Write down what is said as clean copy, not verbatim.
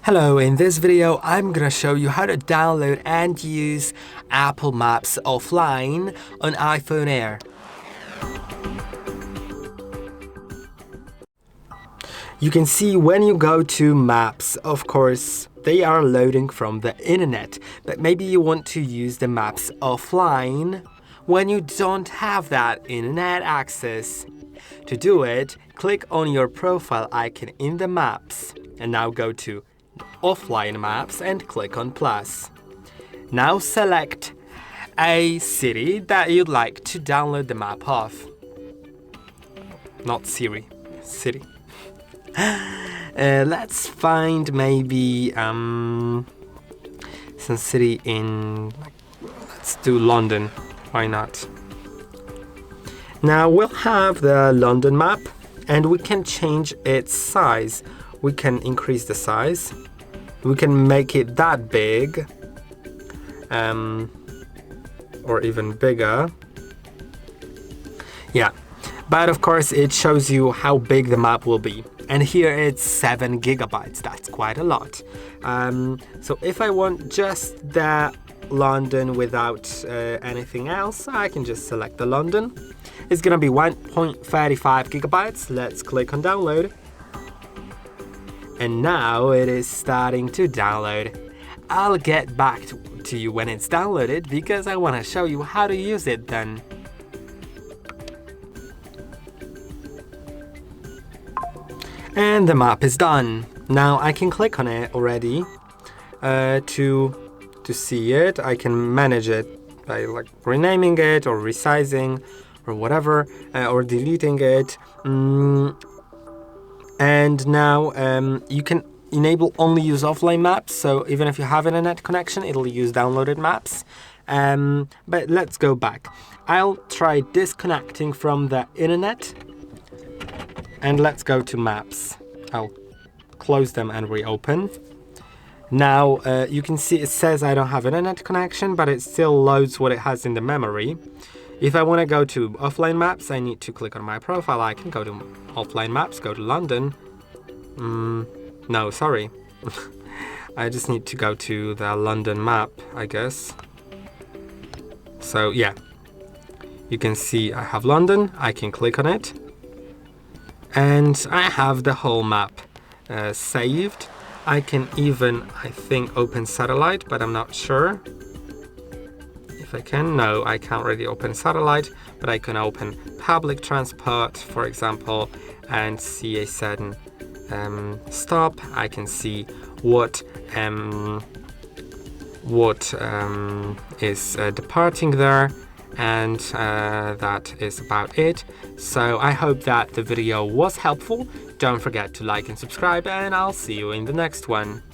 Hello, in this video I'm gonna show you how to download and use Apple Maps offline on iPhone Air. You can see when you go to Maps, of course, they are loading from the internet, but maybe you want to use the Maps offline when you don't have that internet access. To do it, click on your profile icon in the Maps and now go to Offline Maps and click on plus. Now select a city that you'd like to download the map of. Not Siri, city. Let's find maybe some city in, let's do London, why not? Now we'll have the London map and we can change its size. We can increase the size. We can make it that big, or even bigger. Yeah, but of course it shows you how big the map will be. And here it's 7 gigabytes, that's quite a lot. So if I want just the London without anything else, I can just select the London. It's gonna be 1.35 gigabytes. Let's click on download. And now it is starting to download. I'll get back to you when it's downloaded because I want to show you how to use it then. And the map is done. Now I can click on it already to see it. I can manage it by like renaming it or resizing or whatever, or deleting it. And now you can enable only use offline maps, so even if you have an internet connection, it'll use downloaded maps. But let's go back. I'll try disconnecting from the internet, and let's go to maps. I'll close them and reopen. Now you can see it says I don't have an internet connection, but it still loads what it has in the memory. If I want to go to offline maps, I need to click on my profile icon, go to offline maps, go to London. No, sorry. I just need to go to the London map, I guess. So yeah, you can see I have London, I can click on it. And I have the whole map saved. I can even, I think, open satellite, but I'm not sure. I can. No, I can't really open satellite, but I can open public transport, for example, and see a certain stop. I can see what is departing there, and that is about it. So I hope that the video was helpful. Don't forget to like and subscribe, and I'll see you in the next one.